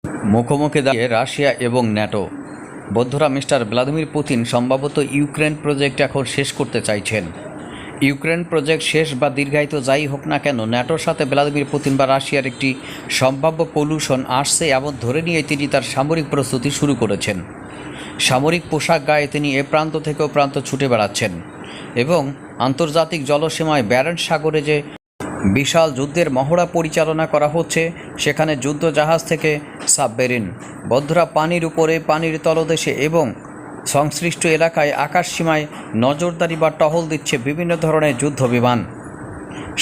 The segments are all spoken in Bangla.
মুখোমুখি দাঁড়িয়ে রাশিয়া এবং ন্যাটো। বন্ধুরা, মিস্টার ভ্লাদিমির পুতিন সম্ভবত ইউক্রেন প্রজেক্ট এখন শেষ করতে চাইছেন। ইউক্রেন প্রজেক্ট শেষ বা দীর্ঘায়িত যাই হোক না কেন, ন্যাটোর সাথে ভ্লাদিমির পুতিন বা রাশিয়ার একটি সম্ভাব্য কলুশন আসছে এমন ধরে নিয়ে তিনি তার সামরিক প্রস্তুতি শুরু করেছেন। সামরিক পোশাক গায়ে তিনি এ প্রান্ত থেকে ও প্রান্ত ছুটে বেড়াচ্ছেন এবং আন্তর্জাতিক জলসীমায় ব্যারেন্ট সাগরে যে বিশাল যুদ্ধের মহড়া পরিচালনা করা হচ্ছে, সেখানে যুদ্ধ জাহাজ থেকে সাবমেরিন, বন্ধুরা, পানির উপরে, পানির তলদেশে এবং সংশ্লিষ্ট এলাকায় আকাশসীমায় নজরদারি বা টহল দিচ্ছে বিভিন্ন ধরনের যুদ্ধ বিমান।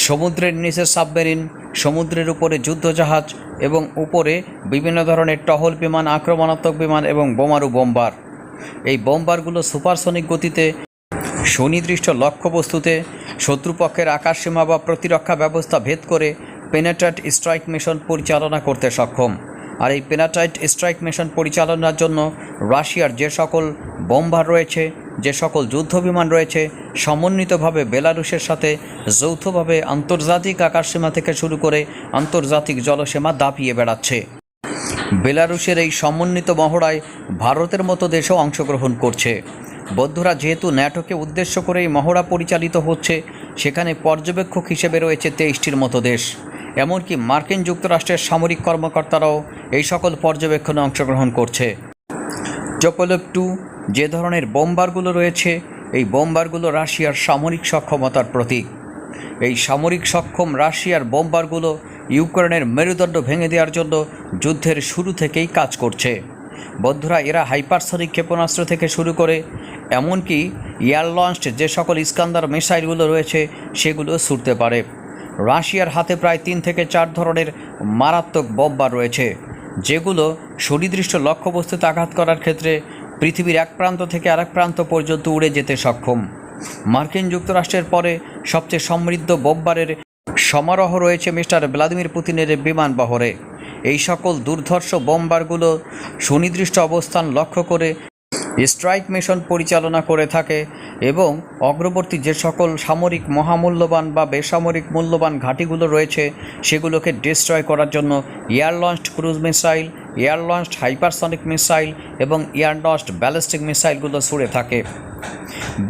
সমুদ্রের নিচে সাবমেরিন, সমুদ্রের উপরে যুদ্ধজাহাজ এবং উপরে বিভিন্ন ধরনের টহল বিমান, আক্রমণাত্মক বিমান এবং বোমারু বোম্বার। এই বোম্বারগুলো সুপারসনিক গতিতে সুনির্দিষ্ট লক্ষ্যবস্তুতে শত্রুপক্ষের আকাশসীমা বা প্রতিরক্ষা ব্যবস্থা ভেদ করে পেনেট্রেট স্ট্রাইক মিশন পরিচালনা করতে সক্ষম। আর এই পেনেট্রেট স্ট্রাইক মিশন পরিচালনার জন্য রাশিয়ার যে সকল বোম্বার রয়েছে, যে সকল যুদ্ধবিমান রয়েছে, সমন্বিতভাবে বেলারুশের সাথে যৌথভাবে আন্তর্জাতিক আকাশসীমা থেকে শুরু করে আন্তর্জাতিক জলসীমা দাপিয়ে বেড়াচ্ছে। বেলারুশের এই সমন্বিত মহড়ায় ভারতের মতো দেশও অংশগ্রহণ করছে। বন্ধুরা, যেহেতু ন্যাটোকে উদ্দেশ্য করে এই মহড়া পরিচালিত হচ্ছে, সেখানে পর্যবেক্ষক হিসেবে রয়েছে 23টির মতো দেশ। এমনকি মার্কিন যুক্তরাষ্ট্রের সামরিক কর্মকর্তারাও এই সকল পর্যবেক্ষণে অংশগ্রহণ করছে। টোপোলভ 2 যে ধরনের বোম্বারগুলো রয়েছে, এই বোম্বারগুলো রাশিয়ার সামরিক সক্ষমতার প্রতীক। এই সামরিক সক্ষম রাশিয়ার বোম্বারগুলো ইউক্রেনের মেরুদণ্ড ভেঙে দেওয়ার জন্য যুদ্ধের শুরু থেকেই কাজ করছে। বন্ধুরা, এরা হাইপারসনিক ক্ষেপণাস্ত্র থেকে শুরু করে এমনকি এয়ার লঞ্চড যে সকল ইস্কান্দার মিসাইলগুলো রয়েছে, সেগুলো ছুটতে পারে। রাশিয়ার হাতে প্রায় 3 থেকে 4 ধরনের মারাত্মক বোম্বার রয়েছে, যেগুলো সুনির্দিষ্ট লক্ষ্যবস্তুতে আঘাত করার ক্ষেত্রে পৃথিবীর এক প্রান্ত থেকে আরেক প্রান্ত পর্যন্ত উড়ে যেতে সক্ষম। মার্কিন যুক্তরাষ্ট্রের পরে সবচেয়ে সমৃদ্ধ বোম্বারের সমারোহ রয়েছে মিস্টার ভ্লাদিমির পুতিনের বিমান বহরে। এই সকল দুর্ধর্ষ বোম্বারগুলো সুনির্দিষ্ট অবস্থান লক্ষ্য করে স্ট্রাইক মিশন পরিচালনা করে থাকে এবং অগ্রবর্তী যে সকল সামরিক মহামূল্যবান বা বেসামরিক মূল্যবান ঘাঁটিগুলো রয়েছে, সেগুলোকে ডিস্ট্রয় করার জন্য air launched cruise missile, air launched hypersonic missile এবং এয়ার লঞ্চড ব্যালিস্টিক মিসাইলগুলো ছুড়ে থাকে।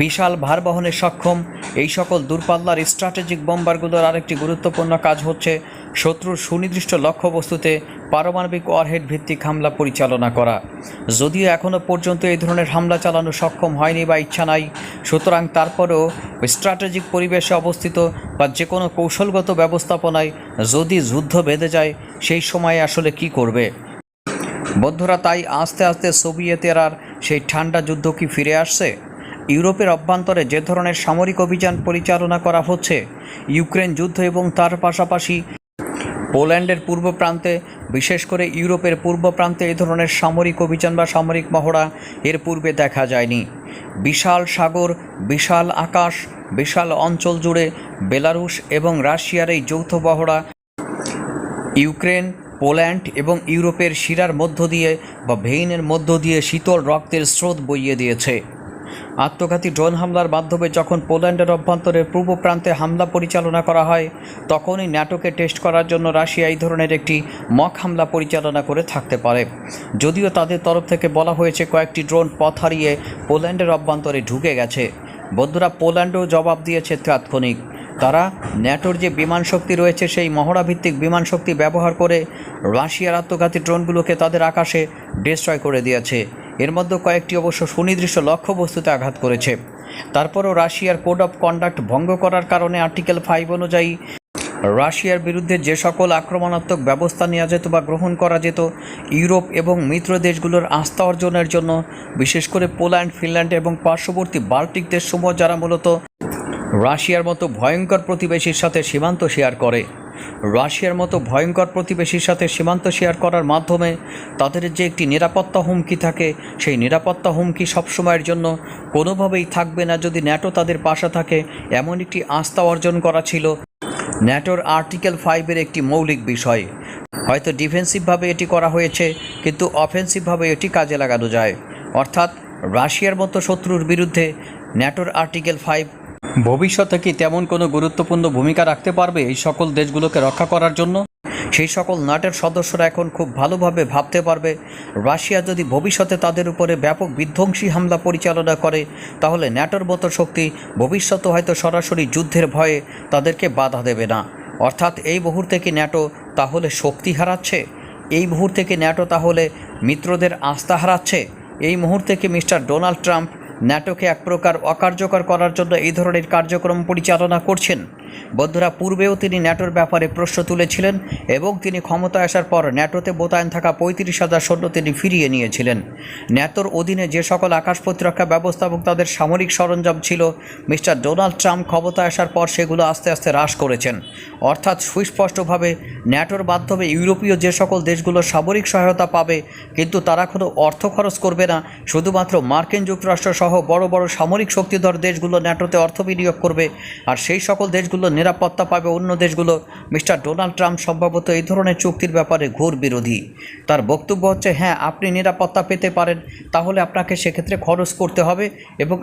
বিশাল ভার বহনে সক্ষম এই সকল দূরপাল্লার স্ট্র্যাটেজিক বোম্বারগুলোর আরেকটি গুরুত্বপূর্ণ কাজ হচ্ছে শত্রুর সুনির্দিষ্ট লক্ষ্যবস্তুতে পারমাণবিক ওয়ারহেড ভিত্তিক হামলা পরিচালনা করা। যদিও এখনও পর্যন্ত এই ধরনের হামলা চালানো সক্ষম হয়নি বা ইচ্ছা নাই, সুতরাং তারপরেও স্ট্র্যাটেজিক পরিবেশে অবস্থিত বা যে কোনো কৌশলগত ব্যবস্থাপনায় যদি যুদ্ধ বেঁধে যায়, সেই সময়ে আসলে কি করবে। বন্ধুরা, তাই আস্তে আস্তে সোভিয়েতের আর সেই ঠান্ডা যুদ্ধ কি ফিরে আসছে? ইউরোপের অভ্যন্তরে যে ধরনের সামরিক অভিযান পরিচালনা করা হচ্ছে, ইউক্রেন যুদ্ধ এবং তার পাশাপাশি পোল্যান্ডের পূর্ব প্রান্তে, বিশেষ করে ইউরোপের পূর্ব প্রান্তে এই ধরনের সামরিক অভিযান বা সামরিক মহড়া এর পূর্বে দেখা যায়নি। বিশাল সাগর, বিশাল আকাশ, বিশাল অঞ্চল জুড়ে বেলারুশ এবং রাশিয়ার এই যৌথ মহড়া ইউক্রেন, পোল্যান্ড এবং ইউরোপের শিরার মধ্য দিয়ে বা ভেইনের মধ্য দিয়ে শীতল রক্তের স্রোত বইয়ে দিয়েছে। আত্মঘাতী ড্রোন হামলার মাধ্যমে যখন পোল্যান্ডের অভ্যন্তরের পূর্ব প্রান্তে হামলা পরিচালনা করা হয়, তখনই ন্যাটোকে টেস্ট করার জন্য রাশিয়া এই ধরনের একটি মক হামলা পরিচালনা করে থাকতে পারে। যদিও তাদের তরফ থেকে বলা হয়েছে কয়েকটি ড্রোন পথ হারিয়ে পোল্যান্ডের অভ্যন্তরে ঢুকে গেছে। বন্ধুরা, পোল্যান্ডও জবাব দিয়েছে তাৎক্ষণিক। তারা ন্যাটোর যে বিমান শক্তি রয়েছে, সেই মহড়াভিত্তিক বিমান শক্তি ব্যবহার করে রাশিয়ার আত্মঘাতী ড্রোনগুলোকে তাদের আকাশে ডিস্ট্রয় করে দিয়েছে। এর মধ্যে কয়েকটি অবশ্য সুনির্দিষ্ট লক্ষ্যবস্তুতে আঘাত করেছে। তারপরও রাশিয়ার কোড অফ কন্ডাক্ট ভঙ্গ করার কারণে আর্টিকেল 5 অনুযায়ী রাশিয়ার বিরুদ্ধে যে সকল আক্রমণাত্মক ব্যবস্থা নেওয়া যেত বা গ্রহণ করা যেত, ইউরোপ এবং মিত্র দেশগুলোর আস্থা অর্জনের জন্য, বিশেষ করে পোল্যান্ড, ফিনল্যান্ড এবং পার্শ্ববর্তী বাল্টিক দেশসমূহ যারা মূলত রাশিয়ার মতো ভয়ঙ্কর প্রতিবেশীর সাথে সীমান্ত শেয়ার করে, রাশিয়ার মতো ভয়ঙ্কর প্রতিবেশীর সাথে সীমান্ত শেয়ার করার মাধ্যমে তাদের যে একটি নিরাপত্তা হুমকি থাকে, সেই নিরাপত্তা হুমকি সবসময়ের জন্য কোনোভাবেই থাকবে না যদি ন্যাটো তাদের পাশে থাকে, এমন একটি আস্থা অর্জন করা ছিল ন্যাটোর আর্টিকেল 5-এর একটি মৌলিক বিষয়। হয়তো ডিফেন্সিভভাবে এটি করা হয়েছে, কিন্তু অফেন্সিভভাবে এটি কাজে লাগানো যায়। অর্থাৎ রাশিয়ার মতো শত্রুর বিরুদ্ধে ন্যাটোর আর্টিকেল 5 ভবিষ্যতে কি তেমন কোনো গুরুত্বপূর্ণ ভূমিকা রাখতে পারবে এই সকল দেশগুলোকে রক্ষা করার জন্য? সেই সকল ন্যাটোর সদস্যরা এখন খুব ভালোভাবে ভাবতে পারবে রাশিয়া যদি ভবিষ্যতে তাদের উপরে ব্যাপক বিধ্বংসী হামলা পরিচালনা করে তাহলে ন্যাটোর মতো শক্তি ভবিষ্যতে হয়তো সরাসরি যুদ্ধের ভয়ে তাদেরকে বাধা দেবে না। অর্থাৎ এই মুহূর্তে কি ন্যাটো তাহলে শক্তি হারাচ্ছে? এই মুহূর্তে কি ন্যাটো তাহলে মিত্রদের আস্থা হারাচ্ছে? এই মুহূর্তে কি মিস্টার ডোনাল্ড ট্রাম্প ন্যাটোকে এক প্রকার অকার্যকর করার জন্য এই ধরনের কার্যক্রম পরিচালনা করছেন? বন্ধুরা, পূর্বেও তিনি ন্যাটোর ব্যাপারে প্রশ্ন তুলেছিলেন এবং তিনি ক্ষমতায় আসার পর ন্যাটোতে মোতায়েন থাকা 35,000 সৈন্য তিনি ফিরিয়ে নিয়েছিলেন। ন্যাটোর অধীনে যে সকল আকাশ প্রতিরক্ষা ব্যবস্থা এবং তাদের সামরিক সরঞ্জাম ছিল, মিস্টার ডোনাল্ড ট্রাম্প ক্ষমতায় আসার পর সেগুলো আস্তে আস্তে হ্রাস করেছেন। অর্থাৎ সুস্পষ্টভাবে ন্যাটোর মাধ্যমে ইউরোপীয় যে সকল দেশগুলো সামরিক সহায়তা পাবে, কিন্তু তারা কোনো অর্থ খরচ করবে না, শুধুমাত্র মার্কিন যুক্তরাষ্ট্র সহ বড় বড় সামরিক শক্তিধর দেশগুলো ন্যাটোতে অর্থ বিনিয়োগ করবে, আর সেই সকল দেশগুলো নিরাপত্তা পাবে অন্য দেশগুলো। মিস্টার ডোনাল্ড ট্রাম্প সম্ভবত এই ধরনের চুক্তির ব্যাপারে ঘোর বিরোধী। তার বক্তব্য হচ্ছে, হ্যাঁ, আপনি নিরাপত্তা পেতে পারেন, তাহলে আপনাকে সেক্ষেত্রে খরচ করতে হবে এবং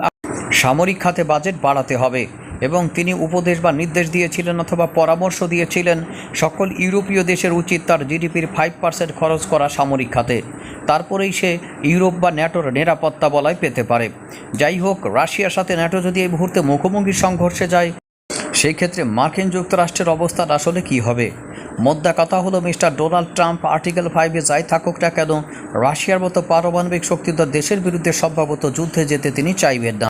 সামরিক খাতে বাজেট বাড়াতে হবে। এবং তিনি উপদেশ বা নির্দেশ দিয়েছিলেন অথবা পরামর্শ দিয়েছিলেন সকল ইউরোপীয় দেশের উচিত তার জিডিপির 5% খরচ করা সামরিক খাতে, তারপরেই সে ইউরোপ বা ন্যাটোর নিরাপত্তা বলয় পেতে পারে। যাই হোক, রাশিয়ার সাথে ন্যাটো যদি এই মুহূর্তে মুখোমুখি সংঘর্ষে যায়, সেই ক্ষেত্রে মার্কিন যুক্তরাষ্ট্রের অবস্থান আসলে কী হবে? মোদ্দা কথা হলো, মিস্টার ডোনাল্ড ট্রাম্প আর্টিকেল 5-এ যাই থাকুক না কেন, রাশিয়ার মতো পারমাণবিক শক্তিধর দেশের বিরুদ্ধে সম্ভবত যুদ্ধে যেতে তিনি চাইবেন না।